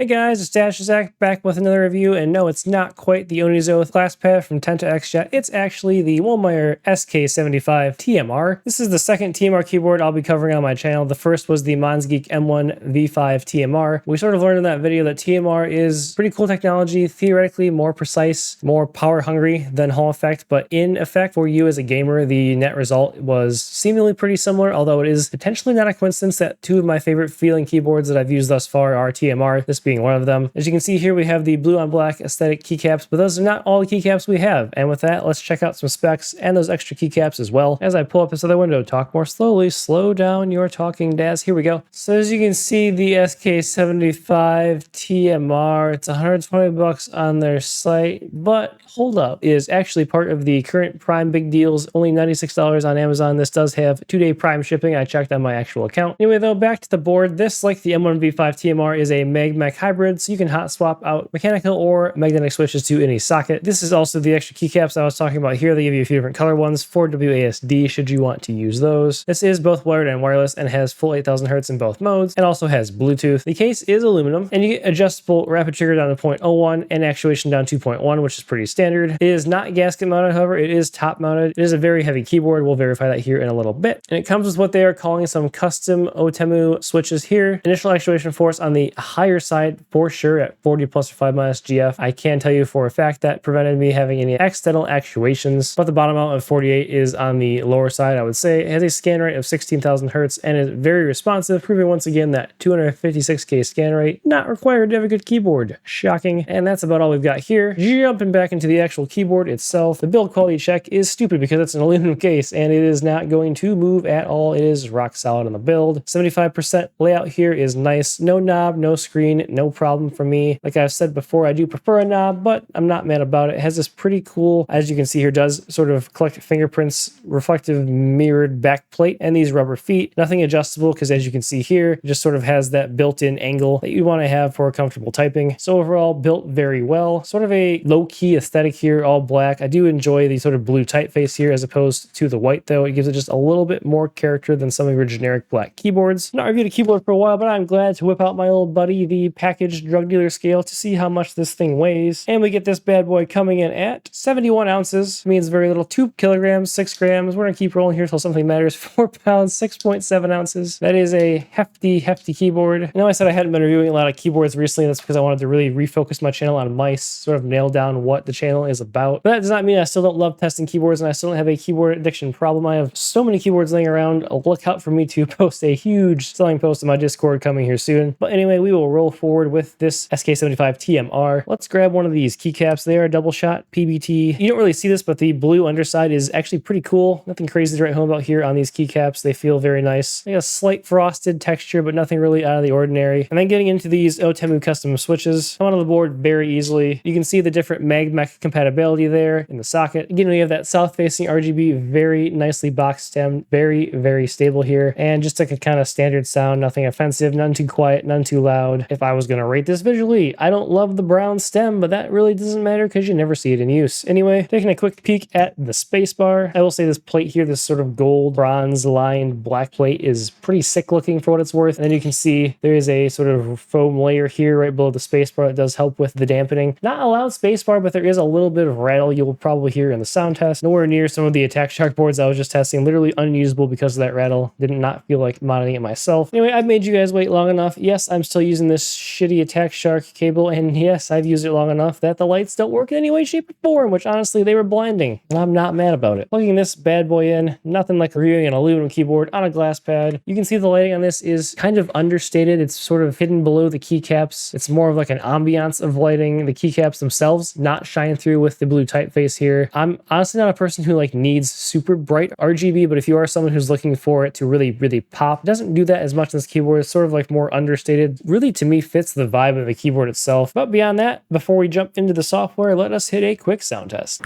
Hey guys, it's Dash Zach back with another review, and no, it's not quite the Onizo class pad from 10 to XJet, it's actually the Womier SK75 TMR. This is the second TMR keyboard I'll be covering on my channel. The first was the Monsgeek M1 V5 TMR. We sort of learned in that video that TMR is pretty cool technology, theoretically more precise, more power hungry than Hall effect, but in effect for you as a gamer, the net result was seemingly pretty similar, although it is potentially not a coincidence that two of my favorite feeling keyboards that I've used thus far are TMR, this being one of them. As you can see here, we have the blue on black aesthetic keycaps, but those are not all the keycaps we have. And with that, let's check out some specs and those extra keycaps as well. As I pull up this other window, talk more slowly, slow down your talking, Daz. Here we go. So as you can see, the SK75 TMR, it's 120 bucks on their site, but hold up, is actually part of the current Prime big deals, only $96 on Amazon. This does have 2-day Prime shipping. I checked on my actual account. Anyway, though, back to the board. This, like the M1 V5 TMR, is a mag-mech hybrid, so you can hot swap out mechanical or magnetic switches to any socket. This is also the extra keycaps I was talking about here. They give you a few different color ones for WASD should you want to use those. This is both wired and wireless and has full 8000 Hz in both modes, and also has Bluetooth. The case is aluminum, and you get adjustable rapid trigger down to 0.01 and actuation down to 2.1, which is pretty standard. It is not gasket mounted, however, it is top mounted. It is a very heavy keyboard. We'll verify that here in a little bit. And it comes with what they are calling some custom Otemu switches here. Initial actuation force on the higher side for sure at 40 plus or 5 minus GF. I can tell you for a fact that prevented me having any accidental actuations, but the bottom out of 48 is on the lower side, I would say. It has a scan rate of 16,000 Hertz and is very responsive, proving once again that 256K scan rate, not required to have a good keyboard. Shocking. And that's about all we've got here. Jumping back into the actual keyboard itself, the build quality check is stupid because it's an aluminum case and it is not going to move at all. It is rock solid on the build. 75% layout here is nice. No knob, no screen, no problem for me. Like I've said before, I do prefer a knob, but I'm not mad about it. It has this pretty cool, as you can see here, does sort of collect fingerprints, reflective mirrored back plate, and these rubber feet. Nothing adjustable because as you can see here, it just sort of has that built-in angle that you want to have for comfortable typing. So overall, built very well. Sort of a low-key aesthetic here, all black. I do enjoy the sort of blue typeface here as opposed to the white, though. It gives it just a little bit more character than some of your generic black keyboards. Not reviewed a keyboard for a while, but I'm glad to whip out my old buddy, the packaged drug dealer scale, to see how much this thing weighs. And we get this bad boy coming in at 71 ounces. Means very little. 2 kilograms, 6 grams. We're gonna keep rolling here until something matters. 4 pounds, 6.7 ounces. That is a hefty keyboard. I know I said I hadn't been reviewing a lot of keyboards recently. That's because I wanted to really refocus my channel on mice, sort of nail down what the channel is about. But that does not mean I still don't love testing keyboards and I still don't have a keyboard addiction problem. I have so many keyboards laying around. Look out for me to post a huge selling post on my Discord coming here soon. But anyway, we will roll forward with this SK75 TMR. Let's grab one of these keycaps. They are double shot PBT. You don't really see this, but the blue underside is actually pretty cool. Nothing crazy to write home about here on these keycaps. They feel very nice. They have a slight frosted texture, but nothing really out of the ordinary. And then getting into these Otemu custom switches, come onto the board very easily. You can see the different mag-mech compatibility there in the socket. Again, we have that south-facing RGB, very nicely box stemmed, very stable here, and just like a kind of standard sound, nothing offensive, none too quiet, none too loud. If I was going to rate this visually, I don't love the brown stem, but that really doesn't matter because you never see it in use. Anyway, taking a quick peek at the spacebar, I will say this plate here, this sort of gold bronze lined black plate, is pretty sick looking for what it's worth. And then you can see there is a sort of foam layer here right below the spacebar that does help with the dampening. Not a loud spacebar, but there is a little bit of rattle you'll probably hear in the sound test. Nowhere near some of the Attack Shark boards I was just testing. Literally unusable because of that rattle. Did not feel like modding it myself. Anyway, I've made you guys wait long enough. Yes, I'm still using this shitty Attack Shark cable, and yes, I've used it long enough that the lights don't work in any way, shape, or form, which honestly, they were blinding, and I'm not mad about it. Plugging this bad boy in, nothing like reviewing an aluminum keyboard on a glass pad. You can see the lighting on this is kind of understated. It's sort of hidden below the keycaps. It's more of like an ambiance of lighting. The keycaps themselves not shine through with the blue typeface here. I'm honestly not a person who like needs super bright RGB, but if you are someone who's looking for it to really pop, it doesn't do that as much in this keyboard. It's sort of like more understated. Really, to me, fits the vibe of the keyboard itself. But beyond that, before we jump into the software, let us hit a quick sound test.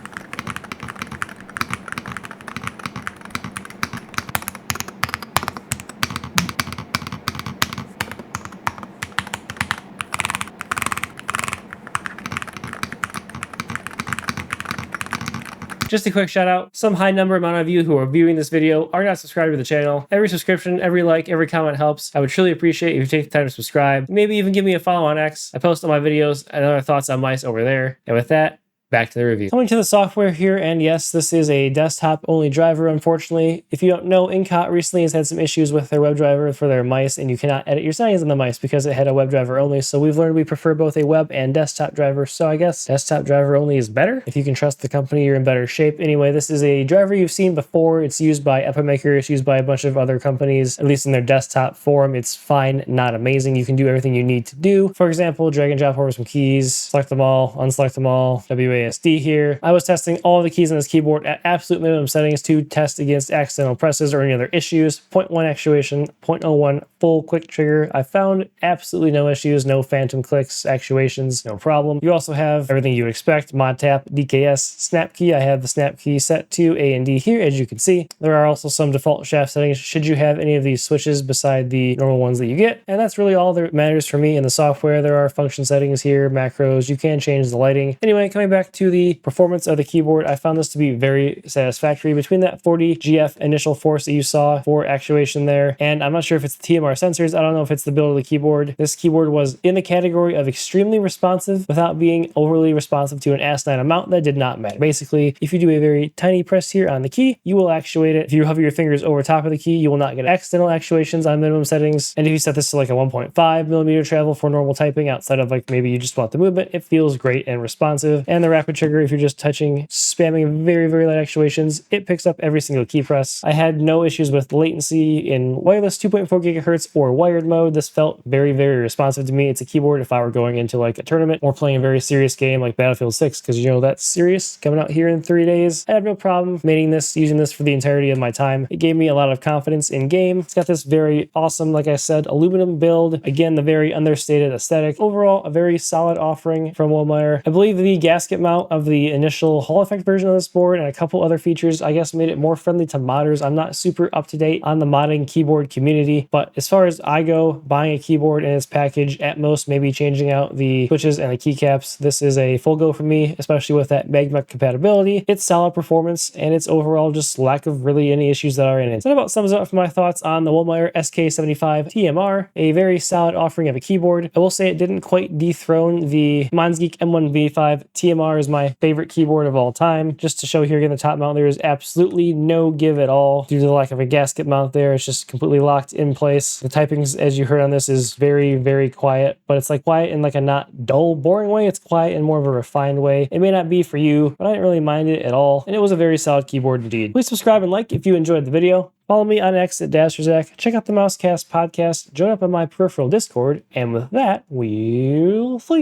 Just a quick shout out, some high amount of you who are viewing this video are not subscribed to the channel. Every subscription, every like, every comment helps. I would truly appreciate if you take the time to subscribe. Maybe even give me a follow on X. I post all my videos and other thoughts on mice over there. And with that, back to the review. Coming to the software here, and yes, this is a desktop-only driver, unfortunately. If you don't know, Incot recently has had some issues with their WebDriver for their mice, and you cannot edit your settings on the mice because it had a WebDriver only, so we've learned we prefer both a web and desktop driver, so I guess desktop driver only is better. If you can trust the company, you're in better shape. Anyway, this is a driver you've seen before. It's used by Epimaker, it's used by a bunch of other companies, at least in their desktop form. It's fine, not amazing. You can do everything you need to do. For example, drag and drop over some keys, select them all, unselect them all, WASD here. I was testing all the keys on this keyboard at absolute minimum settings to test against accidental presses or any other issues. 0.1 actuation, 0.01 full quick trigger. I found absolutely no issues, no phantom clicks, actuations, no problem. You also have everything you would expect, mod tap, DKS, snap key. I have the snap key set to A and D here, as you can see. There are also some default shaft settings should you have any of these switches beside the normal ones that you get. And that's really all that matters for me in the software. There are function settings here, macros, you can change the lighting. Anyway, coming back to the performance of the keyboard, I found this to be very satisfactory. Between that 40 GF initial force that you saw for actuation there, and I'm not sure if it's the TMR sensors, I don't know if it's the build of the keyboard. This keyboard was in the category of extremely responsive without being overly responsive to an asinine amount that did not matter. Basically, if you do a very tiny press here on the key, you will actuate it. If you hover your fingers over top of the key, you will not get accidental actuations on minimum settings. And if you set this to like a 1.5 millimeter travel for normal typing outside of like maybe you just want the movement, it feels great and responsive. And the rapid trigger, if you're just touching, spamming very light actuations, it picks up every single key press. I had no issues with latency in wireless 2.4 gigahertz or wired mode. This felt very responsive to me. It's a keyboard if I were going into like a tournament or playing a very serious game like Battlefield 6, because you know that's serious, coming out here in 3 days. I had no problem using this for the entirety of my time. It gave me a lot of confidence in game. It's got this very awesome, like I said, aluminum build. Again, the very understated aesthetic. Overall, a very solid offering from Womier. I believe the gasket mount of the initial Hall effect version of this board and a couple other features, I guess, made it more friendly to modders. I'm not super up to date on the modding keyboard community, but as far as I go, buying a keyboard in its package, at most maybe changing out the switches and the keycaps, this is a full go for me, especially with that magma compatibility. It's solid performance and it's overall just lack of really any issues that are in it. So that about sums up for my thoughts on the Womier SK75 TMR, a very solid offering of a keyboard. I will say it didn't quite dethrone the Monsgeek M1V5. TMR is my favorite keyboard of all time. Just to show here again, the top mount, there is absolutely no give at all due to the lack of a gasket mount there. It's just completely locked in place. The typing, as you heard on this, is very quiet, but it's like quiet in like a not dull, boring way. It's quiet in more of a refined way. It may not be for you, but I didn't really mind it at all, and it was a very solid keyboard indeed. Please subscribe and like if you enjoyed the video. Follow me on X at DasherZach. Check out the Mousecast podcast. Join up on my peripheral Discord. And with that, we'll see you.